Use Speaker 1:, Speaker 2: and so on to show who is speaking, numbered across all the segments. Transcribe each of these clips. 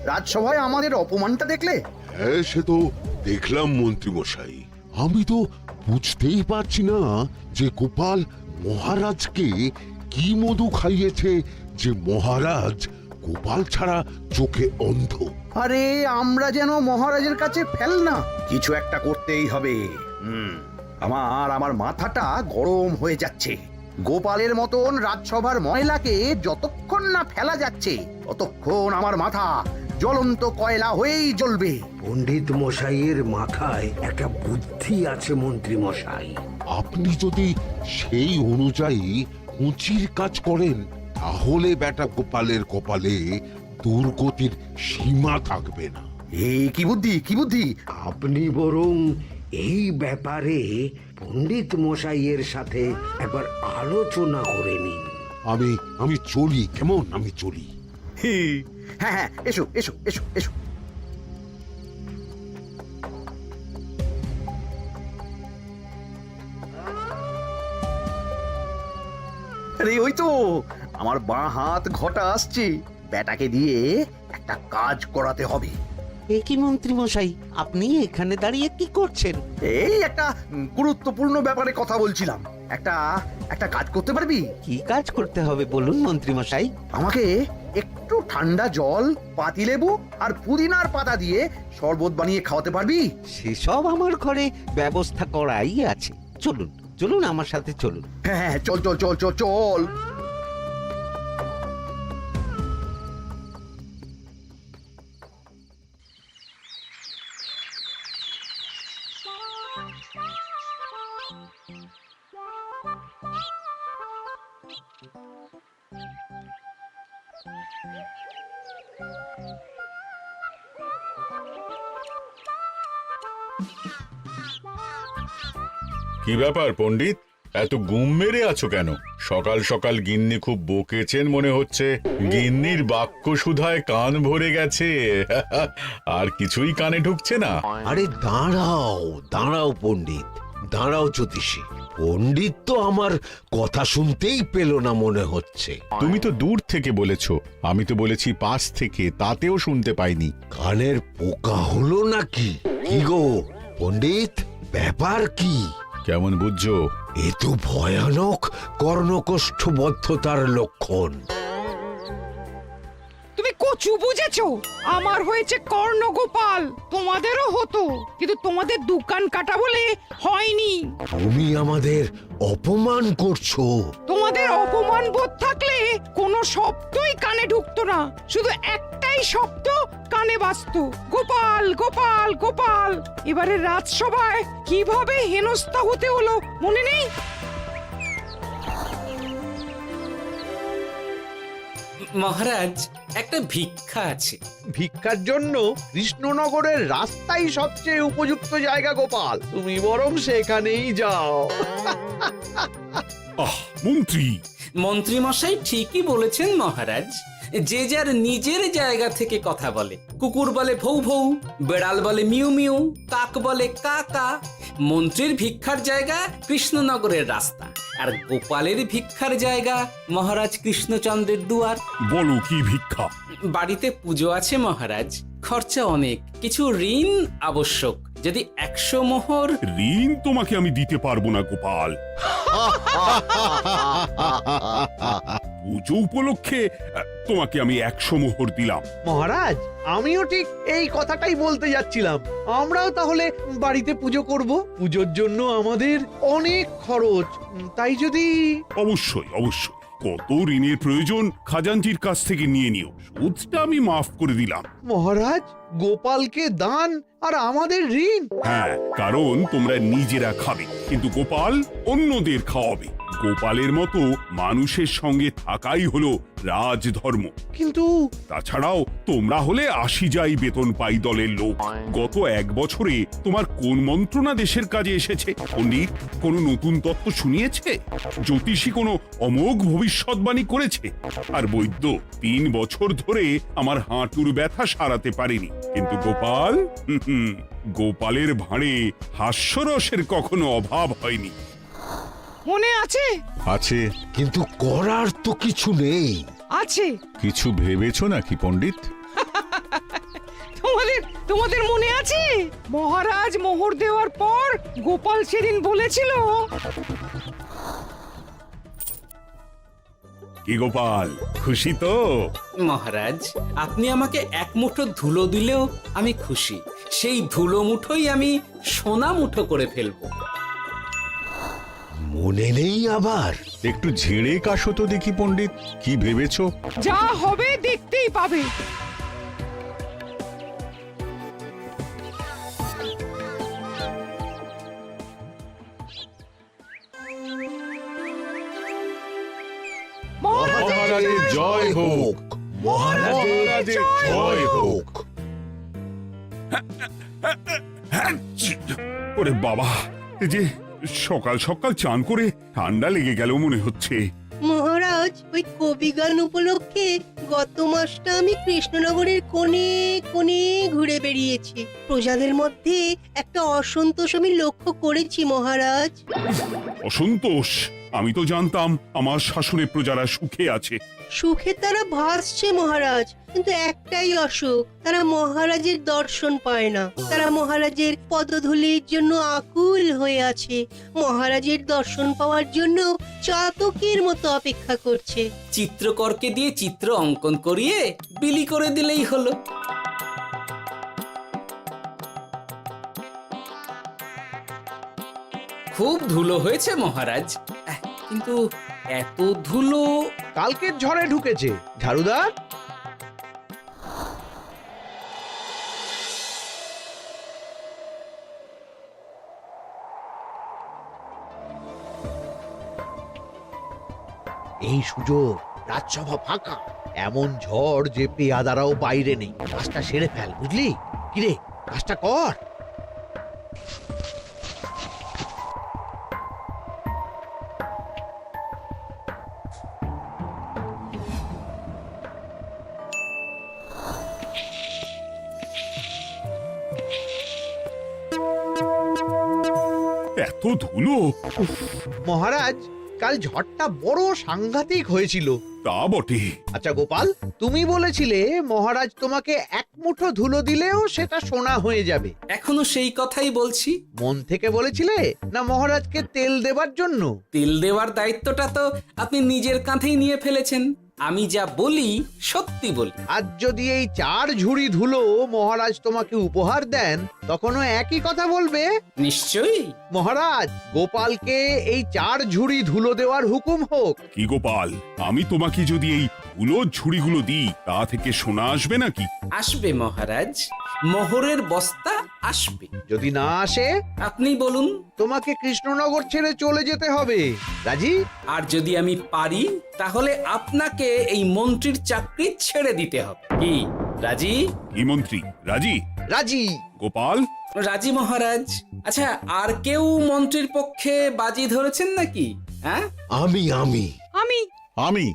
Speaker 1: রাজসভায় আমাদের অপমানটা দেখলে?
Speaker 2: হ্যাঁ, সে তো দেখলাম মন্ত্রী মশাই। আমি তো বুঝতেই পারছি না যে গোপাল মহারাজকে কি মধু খাইয়েছে যে মহারাজ গোপাল ছাড়া চোখে অন্ধ।
Speaker 1: আরে আমরা যেন মহারাজের কাছে ফেল না, কিছু একটা করতেই হবে। আমার মাথাটা গরম হয়ে যাচ্ছে। গোপালের মতন রাজসভার মহিলাকে যতক্ষণ না ফেলা যাচ্ছে ততক্ষণ আমার মাথা জ্বলন্ত কয়লা হয়েই জ্বলবে।
Speaker 3: পণ্ডিত মশাইয়ের মাথায় একটা বুদ্ধি আছে মন্ত্রী মশাই।
Speaker 2: আপনি যদি সেই অনুযায়ী উঁচির কাজ করেন তাহলে বেটা গোপালের কপালে দুর্গতির সীমা থাকবে না।
Speaker 1: এই কি বুদ্ধি, কি বুদ্ধি?
Speaker 3: আপনি বরং এই ব্যাপারে পণ্ডিত মশাইয়ের সাথে একবার আলোচনা করে নিন।
Speaker 2: আমি চলি, কেমন? আমি চলি।
Speaker 1: হ্যাঁ হ্যাঁ, এসো এসো এসো এসো। আরে ওই তো আমার বাঁ হাত ঘটা আসছে, বেটাকে দিয়ে একটা কাজ করাতে হবে।
Speaker 4: এ কি মন্ত্রী মশাই, আপনি এখানে দাঁড়িয়ে কি করছেন?
Speaker 1: এই একটা গুরুত্বপূর্ণ ব্যাপারে কথা বলছিলাম। একটা কাজ করতে পারবি?
Speaker 4: কি কাজ করতে হবে বলুন মন্ত্রী মশাই।
Speaker 1: আমাকে একটু ঠান্ডা জল, পাতিলেবু আর পুদিনার পাতা দিয়ে শরবত বানিয়ে খাওয়াতে পারবি?
Speaker 4: সেসব আমার ঘরে ব্যবস্থা করাই আছে। চলুন চলুন, আমার সাথে চলুন।
Speaker 1: হ্যাঁ হ্যাঁ, চল চল চল চল চল।
Speaker 5: কি ব্যাপার পণ্ডিত, এত গুম মেরে আছো কেন? সকাল সকাল গিন্নি খুব বকেছেন মনে হচ্ছে। গিন্নির বাক্য সুধায় কান ভরে গেছে, আর কিছুই কানে ঢুকছে না।
Speaker 3: আরে দাঁড়াও দাঁড়াও পণ্ডিত, দাঁড়াও জ্যোতিষী। পণ্ডিত তো আমার কথা শুনতেই পেল না মনে হচ্ছে।
Speaker 5: তুমি তো দূর থেকে বলেছ, আমি তো বলেছি পাশ থেকে, তাতেও শুনতে পাইনি।
Speaker 3: কানের পোকা হলো নাকি? কি গো পণ্ডিত, ব্যাপার কি?
Speaker 5: কেমন বুঝছো?
Speaker 3: এ তো ভয়ানক কর্ণকোষ্ঠবদ্ধতার লক্ষণ।
Speaker 6: তুমি কচু বুঝেছো? আমার হয়েছে কর্ণগোপাল, তোমাদেরও হতো, কিন্তু তোমাদের দোকান কাটা বলে হয়নি।
Speaker 3: তুমি আমাদের অপমান করছো।
Speaker 6: তোমাদের অপমান বোধ থাকলে কোনো শব্দই কানে ঢুকতো না, শুধু একটাই শব্দ কানে বাজতো, গোপাল গোপাল গোপাল। এবারে রাজসভায় কিভাবে হেনস্থা হতে হলো মনে নেই?
Speaker 7: মহারাজ, একটা ভিক্ষা আছে।
Speaker 8: ভিক্ষার জন্য কৃষ্ণনগরের রাস্তাই সবচেয়ে উপযুক্ত জায়গা গোপাল, তুমি বরং সেখানেই যাও।
Speaker 5: মন্ত্রী,
Speaker 7: মন্ত্রী মশাই ঠিকই বলেছেন মহারাজ। যে যার নিজের জায়গা থেকে কথা বলে। কুকুর বলে ভৌ ভৌ, বেড়াল বলে মিউ মিউ, কাক বলে কা কা। মন্ত্রীর ভিক্ষার জায়গা কৃষ্ণনগরের রাস্তা, আর গোপালের ভিক্ষার জায়গা মহারাজ কৃষ্ণচন্দ্রের দুয়ার।
Speaker 5: বলো কি ভিক্ষা?
Speaker 7: বাড়িতে পুজো আছে মহারাজ, খরচা অনেক, কিছু ঋণ আবশ্যক। যদি 100 মোহর।
Speaker 5: ঋণ তোমাকে আমি দিতে পারবো না গোপাল। পুজো উপলক্ষে তোমাকে আমি 100 মোহর দিলাম।
Speaker 8: মহারাজ, আমিও ঠিক এই কথাটাই বলতে যাচ্ছিলাম। আমরাও তাহলে বাড়িতে পুজো করব। পুজোর জন্য আমাদের অনেক খরচ, তাই যদি...
Speaker 5: অবশ্যই অবশ্যই, কত ঋণের প্রয়োজন খাজাঞ্চির কাছ থেকে নিয়ে নিও, সুদটা আমি মাফ করে দিলাম।
Speaker 8: মহারাজ, গোপালকে দান আর আমাদের ঋণ?
Speaker 5: হ্যাঁ, কারণ তোমরা নিজেরা খাবে, কিন্তু গোপাল অন্যদের খাওয়াবে। গোপালের মতো মানুষের সঙ্গে থাকাই হলো রাজধর্ম।
Speaker 8: কিন্তু
Speaker 5: তাছাড়াও তোমরা হলে 80 যাই বেতন পাই দলের লোক। গত 1 বছরে তোমার কোন মন্ত্রণা দেশের কাজে এসেছে? পণ্ডিত কোনো নতুন তত্ত্ব শুনিয়েছে? জ্যোতিষী কোনো অমোঘ ভবিষ্যৎবাণী করেছে? আর বৈদ্য 3 বছর ধরে আমার হাঁটুর ব্যথা সারাতে পারেনি। কিন্তু গোপাল, গোপালের ভাঁড়ে হাস্যরসের কখনো অভাব হয়নি।
Speaker 6: মনে আছে?
Speaker 5: আছে।
Speaker 3: কিন্তু করার তো কিছু নেই।
Speaker 6: আছে।
Speaker 5: কিছু ভেবেছো নাকি পণ্ডিত?
Speaker 6: তোমাদের মনে আছে মহারাজ মোহর দেওয়ার পর গোপাল সেদিন বলেছিল
Speaker 5: কি গোপাল, খুশি তো?
Speaker 7: মহারাজ আপনি আমাকে এক মুঠো ধুলো দিলেও আমি খুশি। সেই ধুলো মুঠোই আমি সোনা মুঠো করে ফেলবো।
Speaker 3: মনে নেই আবার?
Speaker 9: একটু ঝেড়ে কাশো তো দেখি পণ্ডিত, কি ভেবেছো?
Speaker 6: যা হবে দেখতেই পাবে।
Speaker 9: মহারাজের জয় হোক, মহারাজের জয় হোক।
Speaker 5: ওরে বাবা, এই যে সকাল সকাল চান করে ঠান্ডা লেগে গেল মনে হচ্ছে।
Speaker 10: মহারাজ, ওই কবি গান উপলক্ষে গত মাসটা আমি কৃষ্ণনগরের কোণে কোণে ঘুরে বেরিয়েছি। প্রজাদের মধ্যে একটা অসন্তোষ আমি লক্ষ্য করেছি মহারাজ।
Speaker 5: অসন্তোষ? আমি তো জানতাম আমার শাসনে প্রজারা সুখে আছে।
Speaker 10: সুখে তারা ভাসছে মহারাজ, কিন্তু একটাই অসুখ, তারা মহারাজের দর্শন পায় না। তারা মহারাজের পদধূলির জন্য আকুল হয়ে আছে, মহারাজের দর্শন পাওয়ার জন্য চাতকের মতো অপেক্ষা করছে।
Speaker 7: চিত্রকরকে দিয়ে চিত্র অঙ্কন করিয়ে বিলি করে দিলেই হলো। খুব ধুলো হয়েছে মহারাজ, কিন্তু এত ধুলো।
Speaker 8: কালকের ঝড়ে ঢুকেছে। ঝাড়ুদার, এই সুযোগ, রাজসভা ফাঁকা, এমন ঝড় যে পেয়াদারাও বাইরে নেই। কাজটা সেরে ফেল, বুঝলি? কিরে, কাজটা কর।
Speaker 5: এত ধুলো! উফ,
Speaker 8: মহারাজ, কাল ঝড়টা বড় সাংঘাতিক হয়েছিল।
Speaker 5: তা বটে।
Speaker 8: আচ্ছা গোপাল, তুমি বলেছিলে মহারাজ তোমাকে এক মুঠো ধুলো দিলেও সেটা সোনা হয়ে যাবে।
Speaker 7: এখনো সেই কথাই বলছি।
Speaker 8: মন থেকে বলেছিলে না মহারাজকে তেল দেবার জন্য?
Speaker 7: তেল দেওয়ার দায়িত্বটা তো আপনি নিজের কাঁধেই নিয়ে ফেলেছেন। আমি যা বলি সত্যি বলি।
Speaker 8: আজ যদি এই 4 ঝুড়ি ধুলো মহারাজ তোমাকে উপহার দেন, তখনও একই কথা বলবে?
Speaker 7: নিশ্চয়ই।
Speaker 8: মহারাজ, গোপালকে এই 4 ঝুড়ি ধুলো দেওয়ার হুকুম হোক।
Speaker 5: কি গোপাল, আমি তোমাকে যদি এই ধুলো ঝুড়িগুলো দিই, তা থেকে সোনা আসবে নাকি?
Speaker 7: আসবে মহারাজ, মোহরের বস্তা আসবে।
Speaker 8: যদি না আসে,
Speaker 7: আপনি বলুন।
Speaker 8: তোমাকে কৃষ্ণনগর ছেড়ে চলে যেতে হবে। রাজি?
Speaker 7: আর যদি আমি পারি, তাহলে আপনাকে এই মন্ত্রীর চাকরি ছেড়ে দিতে হবে। কি রাজি?
Speaker 5: কি মন্ত্রী, রাজি?
Speaker 8: রাজি।
Speaker 5: গোপাল?
Speaker 7: রাজি মহারাজ। আচ্ছা, আর কেউ মন্ত্রীর পক্ষে বাজি ধরেছেন নাকি? হ্যাঁ,
Speaker 3: আমি
Speaker 6: আমি
Speaker 9: আমি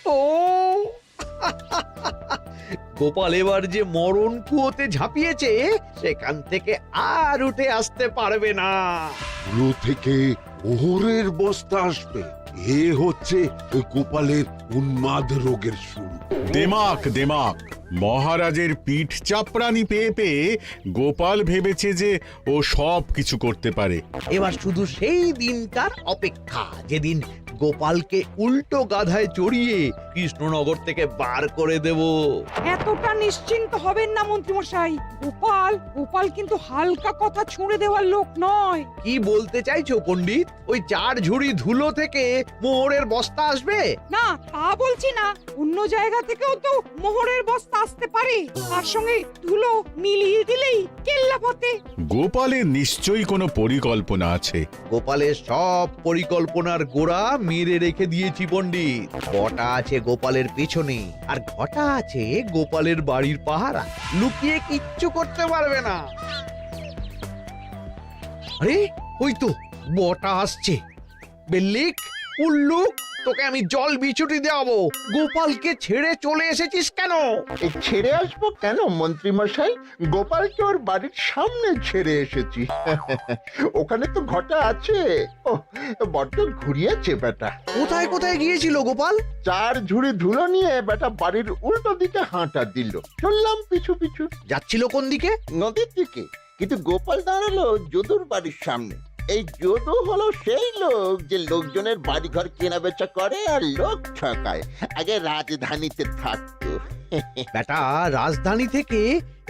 Speaker 8: ও গোপাল এবার যে মরণ কুয়োতে ঝাঁপিয়েছে, সেখান থেকে আর উঠে আসতে পারবে না।
Speaker 2: পুরো থেকে মোহরের বস্তা আসবে। এ হচ্ছে গোপালের উন্মাদ রোগের শুরু।
Speaker 9: দেমাক দেমাক, মহারাজের পিঠ চাপড়ানি পেয়ে পেয়ে গোপাল ভেবেছে যে ও সব কিছু করতে পারে।
Speaker 8: এবার শুধু সেই দিনটার অপেক্ষা, যেদিন গোপালকে উল্টো গাধায় চড়িয়ে কৃষ্ণনগর থেকে বার করে দেব।
Speaker 6: এতটা নিশ্চিন্ত হবেন না মন্ত্রী মশাই। গোপাল কিন্তু হালকা কথা ছুঁড়ে দেওয়ার লোক নয়।
Speaker 8: কি বলতে চাইছো পণ্ডিত? ওই 4 ঝুড়ি ধুলো থেকে মোহরের বস্তা আসবে?
Speaker 6: না, তা বলছি না। অন্য জায়গা থেকেও তো মোহরের বস্তা আসতে পারে। তার সঙ্গে ধুলো মিলিয়ে দিলেই কেল্লা ফতে।
Speaker 9: গোপালের নিশ্চয়ই কোনো পরিকল্পনা আছে।
Speaker 8: গোপালের সব পরিকল্পনার গোড়া মেরে রেখে দিয়েছি পণ্ডিত। বটা আছে গোপালের পেছনে, আর ঘটা আছে গোপালের বাড়ির পাহারা। লুকিয়ে কিচ্ছু করতে পারবে না। আরে ওই তো বটা আসছে। বেল্লিক, উল্লুক, তোকে আমি জল বিছুটি দেওয়াবো। গোপালকে ছেড়ে চলে এসেছিস কেন?
Speaker 11: ছেড়ে আসবো কেন মন্ত্রী মশাই? গোপালকে ওর বাড়ির সামনে ছেড়ে এসেছি। ওখানে তো ঘটা আছে। ও বড্ড ঘুরিয়েছে বেটা।
Speaker 8: কোথায় কোথায় গিয়েছিল গোপাল?
Speaker 11: 4 ঝুড়ি ধুলো নিয়ে বেটা বাড়ির উল্টো দিকে হাঁটা দিল। চললাম পিছু পিছু
Speaker 8: যাচ্ছিল কোন দিকে?
Speaker 11: নদীর দিকে। কিন্তু গোপাল দাঁড়ালো যদুর বাড়ির সামনে। এই যদু হলো সেই লোক যে লোকজনের বাড়িঘর কেনা বেচা করে আর লোক ঠকায়। আগে রাজধানীতে থাকতো।
Speaker 8: বেটা রাজধানী থেকে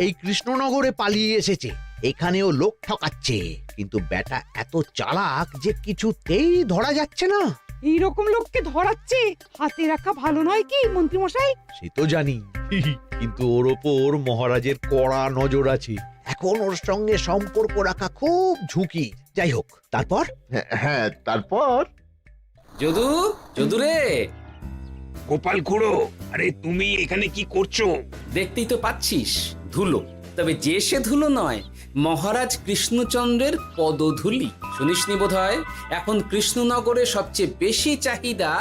Speaker 8: এই কৃষ্ণনগরে পালিয়ে এসেছে, এখানেও লোক ঠকাচ্ছে। কিন্তু বেটা এত চালাক যে কিছুতেই ধরা যাচ্ছে না।
Speaker 6: এইরকম লোককে ধরাচ্ছে হাতে রাখা ভালো নয় কি মন্ত্রী মশাই?
Speaker 8: সে তো জানি, কিন্তু ওর ওপর মহারাজের কড়া নজর আছে। এখন ওর সঙ্গে সম্পর্ক রাখা খুব ঝুঁকি। যাই হোক, তারপর?
Speaker 11: হ্যাঁ তারপর
Speaker 7: যদু, যদু রে,
Speaker 3: গোপাল খুড়ো, আরে তুমি এখানে কি করছো?
Speaker 7: দেখতেই তো পাচ্ছিস ধুলো। তবে যে সে ধুলো নয়, মহারাজ কৃষ্ণচন্দ্রের পদধূলি। শুনিসনি বোধহয় এখন কৃষ্ণনগরে সবচেয়ে বেশি চাহিদা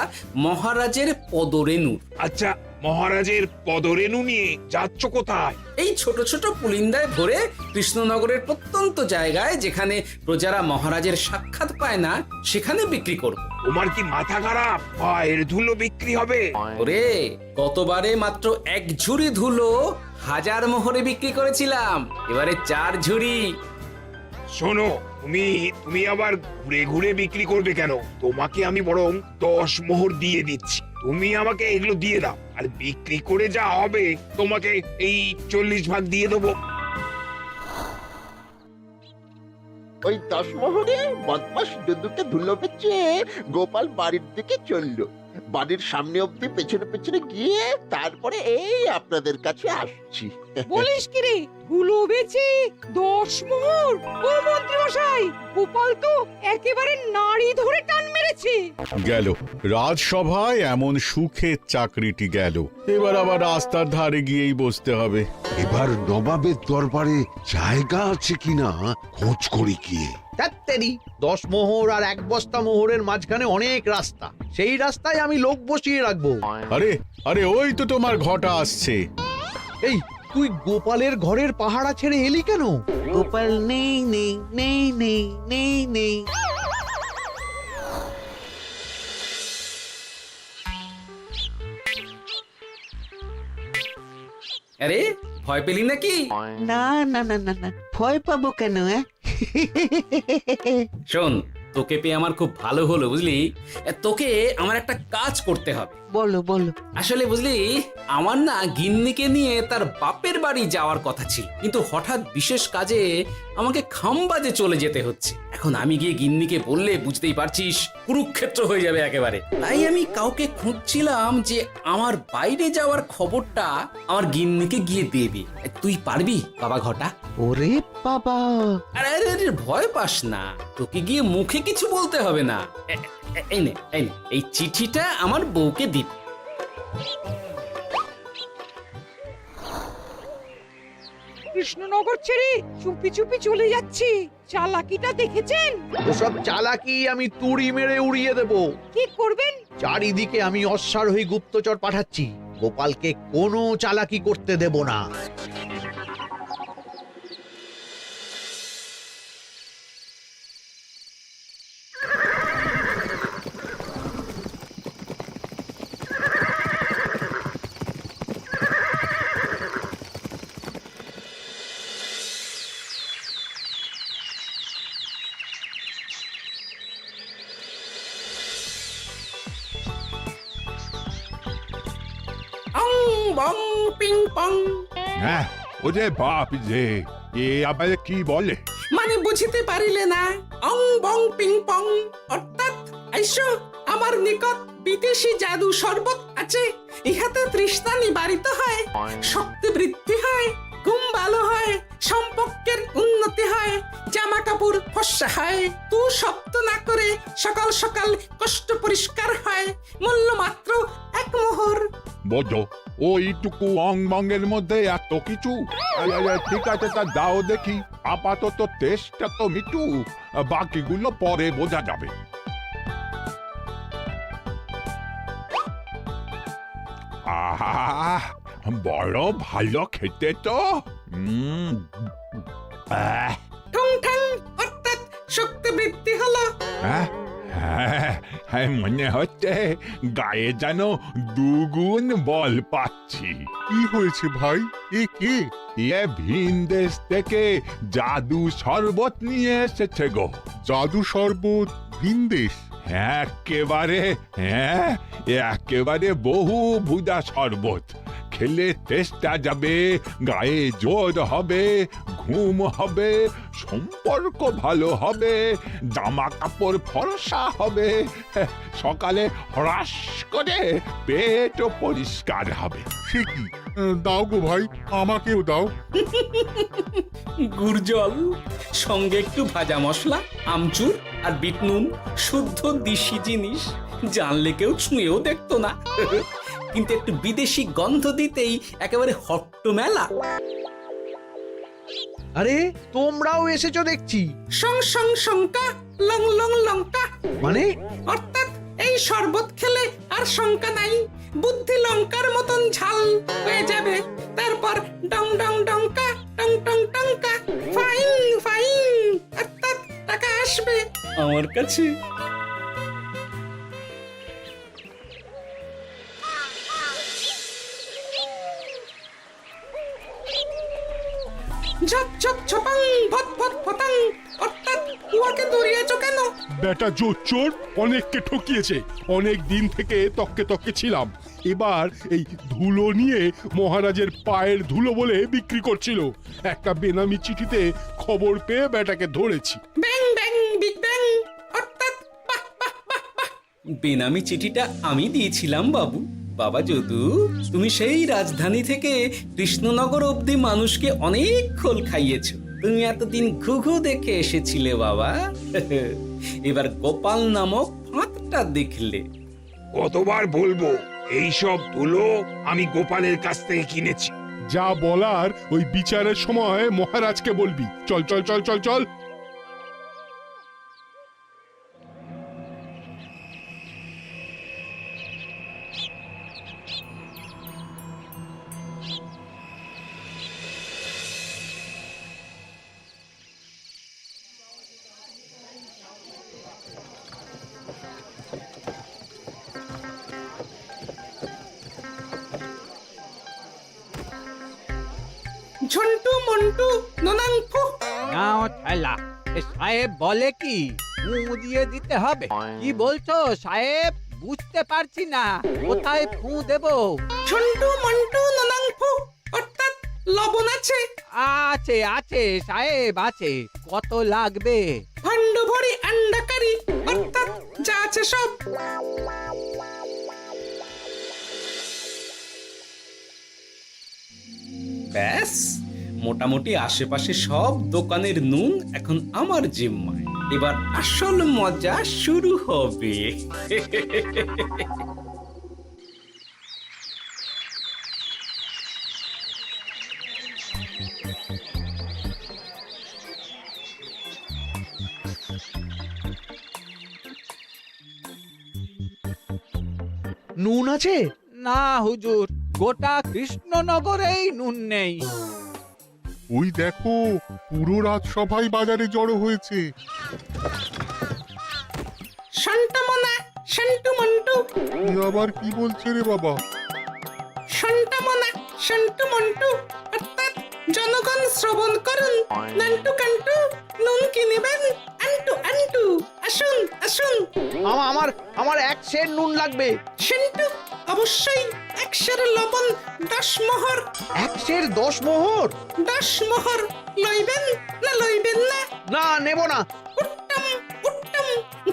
Speaker 7: মহারাজের পদরেণু।
Speaker 3: আচ্ছা, মহারাজের পদরেণু নিয়ে যাচ্ছ কোথায়?
Speaker 7: এই ছোট ছোট পুলিন্দায় ভরে কৃষ্ণনগরের প্রত্যন্ত জায়গায় যেখানে প্রজারা মহারাজের সাক্ষাৎ পায় না সেখানে বিক্রি করব।
Speaker 3: তোমার কি মাথা খারাপ? পায়ের ধুলো বিক্রি হবে?
Speaker 7: ওরে, গতবারে মাত্র 1 ঝুড়ি ধুলো 1000 মোহরে বিক্রি করেছিলাম, এবারে 4 ঝুড়ি।
Speaker 3: শোনো, তুমি আবার ঘুরে ঘুরে বিক্রি করবে কেন? তোমাকে আমি বরং 10 মোহর দিয়ে দিচ্ছি। তুমি আমাকে এগুলো দিয়ে দাও, আর বিক্রি করে যা হবে তোমাকে এই 40 ভাগ দিয়ে দেবো।
Speaker 11: ওই 10 মোহরে বদমাস যদুকে ধুলো বেচে গোপাল বাড়ির দিকে চললো। বাড়ির সামনে অব্দি পেছনে পেছনে গিয়ে তারপরে এই আপনাদের কাছে আসছি।
Speaker 6: বলিস কি রে, ধুলো বেচে 10 মোহর? ও মন্ত্রী মশাই, গোপাল তো একেবারে নাড়ি ধরে টান মেরেছে।
Speaker 9: গেল রাজসভায় এমন সুখের চাকরিটি গেল। এবার আবার রাস্তার ধারে গিয়েই বসতে হবে।
Speaker 2: এবার নবাবের দরবারে জায়গা আছে কিনা খোঁজ করি গিয়ে।
Speaker 8: তাত্তেরি 10 মোহর আর 1 বস্তা মোহরের মাঝখানে অনেক রাস্তা, সেই রাস্তায় আমি লোক বসিয়ে রাখবো।
Speaker 9: আরে আরে, ওই তো তোমার ঘটা আসছে।
Speaker 8: এই তুই গোপালের ঘরের পাহারা ছেড়ে এলি কেন?
Speaker 4: গোপাল নেই নেই নেই নেই নেই নেই।
Speaker 7: আরে, ভয় পেলি নাকি?
Speaker 4: না না না না না, ভয় পাবো কেন?
Speaker 7: শোন, তোকে পেয়ে আমার খুব ভালো হলো বুঝলি। তোকে আমার একটা কাজ করতে হবে।
Speaker 4: বলো বলো।
Speaker 7: আসলে বুঝলি, আমার না গিন্নিকে নিয়ে তার বাপের বাড়ি যাওয়ার কথা ছিল, কিন্তু হঠাৎ বিশেষ কাজে আমাকে খামবাজে চলে যেতে হচ্ছে। এখন আমি গিয়ে গিন্নিকে বললে বুঝতেই পারছিস কুরুক্ষেত্র হয়ে যাবে একেবারে। তাই আমি কাউকে খুঁজছিলাম যে আমার বাইরে যাওয়ার খবরটা আমার গিন্নিকে গিয়ে দেবে। তুই পারবি বাবা ঘটা?
Speaker 4: ওরে বাবা,
Speaker 7: আরে আরে আরে, ভয় পাস না, তোকে গিয়ে মুখে কিছু বলতে হবে না। এই নে, এই চিঠিটা আমার বউকে দিবি।
Speaker 6: কৃষ্ণনগর ছেড়ে চুপি চুপি চলে যাচ্ছি, চালাকিটা দেখেছেন?
Speaker 8: ওসব চালাকি আমি তুড়ি মেরে উড়িয়ে দেব।
Speaker 6: কি করবেন?
Speaker 8: চারিদিকে আমি অশ্বারোহী গুপ্তচর পাঠাচ্ছি, গোপালকে কোনো চালাকি করতে দেব না।
Speaker 7: অং বং পিং পং।
Speaker 5: হ্যাঁ, ওরে বাপ যে, এ আবার কি বলে?
Speaker 7: মানে বুঝিতে পারিলে না? অং বং পিং পং অর্থাৎ আইসো আমার নিকট বিদেশি জাদু শরবত আছে। ইহাতে তৃষ্ণা নিবারিত হয়, শক্তি বৃদ্ধি হয়, ঘুম ভালো হয়, সম্পর্কের উন্নতি হয়, জামা কাপড় ফর্সা হয়, তু শব্দ না করে সকাল সকাল কষ্ট পরিষ্কার হয়। মূল্য মাত্র 1 মোহর।
Speaker 5: বদ্ধ ওইটুকু অং বঙ্গের মধ্যে এত কিছু? ঠিক আছে, তা দাও দেখি। আপাতত টেস্টটা তো মিটু, বাকিগুলো পরে বোঝা যাবে।
Speaker 9: বড় ভালো খেতে তো। আহ,
Speaker 6: ঠং ঠং অর্থাৎ শক্তি বৃদ্ধি হলো।
Speaker 9: হ্যাঁ, হ্যাঁ, মনে হচ্ছে গায়ে যেন দুগুণ বল পাচ্ছি। কি হয়েছে ভাই? এ কে? এ ভিন দেশ থেকে জাদু শরবত নিয়ে এসেছে গো। জাদু শরবত ভিন দেশ? একেবারে, হ্যাঁ, একেবারে বহু ভুজা শরবত। খেলে তেষ্টা যাবে, গায়ে জোর হবে, ঘুম হবে, সম্পর্ক ভালো হবে, জামা কাপড় ফর্সা হবে, সকালে হ্রাস করে পেটও পরিষ্কার হবে। সে কি? দাও গো ভাই, আমাকেও দাও।
Speaker 7: গুড় জল, সঙ্গে একটু ভাজা মশলা, আমচুর আর বিট নুন, শুদ্ধ দেশি জিনিস। জানলে কেউ ছুঁয়েও দেখতো না, কিন্তু একটু বিদেশি গন্ধ দিতেই একেবারে হট্ট মেলা।
Speaker 8: আরে তোমরাও এসেছো দেখছি।
Speaker 6: সং সং শঙ্কা, লং লং লঙ্কা।
Speaker 8: মানে
Speaker 6: অর্থাৎ এই শরবত খেলে আর শঙ্কা নাই, বুদ্ধি লঙ্কার মতন ঝাল হয়ে যাবে। তারপর ডং ডং ডঙ্কা, টং টং টঙ্কা, ফাইন ফাইন, অর্থাৎ টাকা আসবে
Speaker 7: আমার কাছে।
Speaker 6: ঝপ ঝপ ঝপাং, ভট ভট ফটাং, অর্থাৎ উহাকে দৌড়িয়েছ কেন?
Speaker 5: বেটা জোচ্চোর অনেককে ঠকিয়েছে। অনেক দিন থেকে তককে তককে ছিলাম। এবার এই ধুলো নিয়ে মহারাজের পায়ের ধুলো বলে বিক্রি করছিল। একটা বেনামি চিঠিতে খবর পেয়ে বেটাকে ধরেছি।
Speaker 6: ব্যাং ব্যাং বিগ ব্যাং, অর্থাৎ বাহ বাহ বাহ বাহ।
Speaker 7: বেনামি চিঠিটা আমি দিয়েছিলাম বাবু। বাবা যদু, তুমি সেই রাজধানী থেকে কৃষ্ণনগর অবধি মানুষকে অনেক খোল খাইয়েছো। তুমি এতদিন ঘুঘু দেখে এসেছিলে বাবা, এবার গোপাল নামক ফাঁদটা দেখলে।
Speaker 3: কতবার বলবো, এইসব ধুলো আমি গোপালের কাছ থেকে কিনেছি।
Speaker 5: যা বলার ওই বিচারের সময় মহারাজকে বলবি। চল চল চল চল চল।
Speaker 6: ঝন্টু মন্টু ননাং ফু।
Speaker 8: নাও ঠেলা। সাহেব বলে কি ফু দিয়ে দিতে হবে? কি বলছো সাহেব? বুঝতে পারছি না, কোথায় ফু দেব?
Speaker 6: ঝন্টু মন্টু ননাং ফু, অর্থাৎ লবণ আছে?
Speaker 8: আছে আছে সাহেব আছে। কত লাগবে?
Speaker 6: ভান্ড ভরি আন্ডাকারি, অর্থাৎ যা আছে সব।
Speaker 7: ব্যাস, মোটামুটি আশেপাশে সব দোকানের নুন এখন আমার জিম্মায়। এবার আসল মজা শুরু হবে।
Speaker 8: নুন আছে? না হুজুর, গোটা কৃষ্ণনগরেই নুন নেই।
Speaker 9: ওই দেখো, পুরো রাজসভাই বাজারে জড়ো হয়েছে।
Speaker 6: শান্তামনা, শান্টু মন্টু,
Speaker 9: এ আবার কি বলছে রে বাবা?
Speaker 6: শান্তামনা, শান্টু মন্টু, অর্থাৎ জনগণ শ্রবণ করুন। নান্টু কান্টু, নুন কিনেবেন, আন্টু আন্টু, আসুন আসুন।
Speaker 8: আমার আমার এক সের নুন লাগবে।
Speaker 6: শান্টু, অবশ্যই 100 লবণ 10 মোহর।
Speaker 8: এক সের 10 মোহর?
Speaker 6: 10 মোহর লইবেন না লইবেন না?
Speaker 8: না, নেব না।
Speaker 6: উত্তম উত্তম,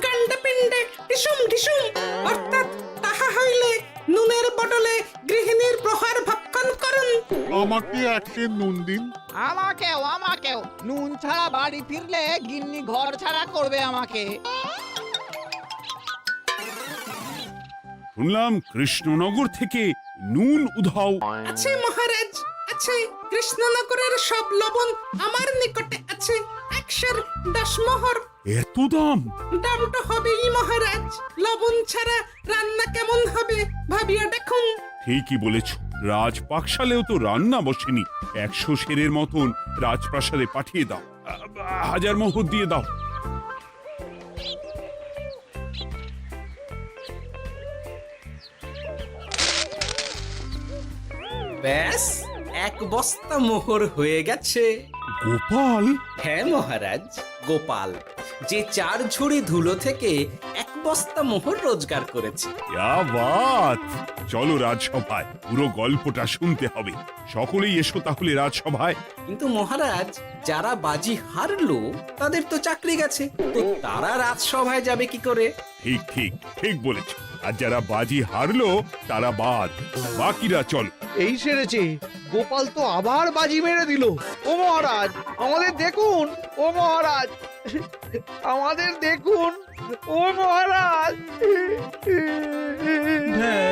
Speaker 6: গান্ডা পিণ্ডে ঢিসুম ঢিসুম, অর্থাৎ তাহা হইলে নুনের বদলে গৃহিণীর প্রহার ভক্ষণ করুন।
Speaker 9: আমাকে এক সের নুন দিন।
Speaker 8: আমাকেও নুন ছাড়া বাড়ি ফিরলে গিন্নি ঘর ছাড়া করবে আমাকে।
Speaker 5: শুনলাম কৃষ্ণনগর থেকে নুন উধাও।
Speaker 6: আছে মহারাজ, আছে। কৃষ্ণনগরের সব লবণ আমার নিকটে আছে। 110 মোহর।
Speaker 5: এত দাম?
Speaker 6: দাম তো হবেই মহারাজ। লবণ ছাড়া রান্না কেমন হবে ভাবিয়া দেখুন।
Speaker 5: ঠিকই বলেছ, রাজপাকশালেও তো রান্না বসেনি। 100 সেরের মতন রাজপ্রাসাদে পাঠিয়ে দাও। 1000 মোহর দিয়ে দাও।
Speaker 7: ব্যাস 1 বস্তা মোহর হয়ে গেছে।
Speaker 5: গোপাল,
Speaker 7: হ্যাঁ মহারাজ, গোপাল যে 4 ঝুড়ি ধুলো থেকে 1 বস্তা মোহর রোজগার করেছে।
Speaker 5: ইয়া বাত! চলো রাজসভায়, পুরো গল্পটা শুনতে হবে। সকলেই এসো তাহলে রাজসভায়।
Speaker 7: কিন্তু মহারাজ, যারা বাজি হারলো তাদের তো চাকরি গেছে, তো তারা রাজসভায় যাবে কি করে?
Speaker 5: ঠিক ঠিক ঠিক বলেছ। আর যারা বাজি হারলো তারা বাদ, বাকিরা চলো।
Speaker 8: এই সেরেছে, গোপাল তো আবার বাজি মেরে দিল। ও মহারাজ, আমাদের দেখুন। ও মহারাজ, আমাদের দেখুন। ও মহারাজ।
Speaker 9: হ্যাঁ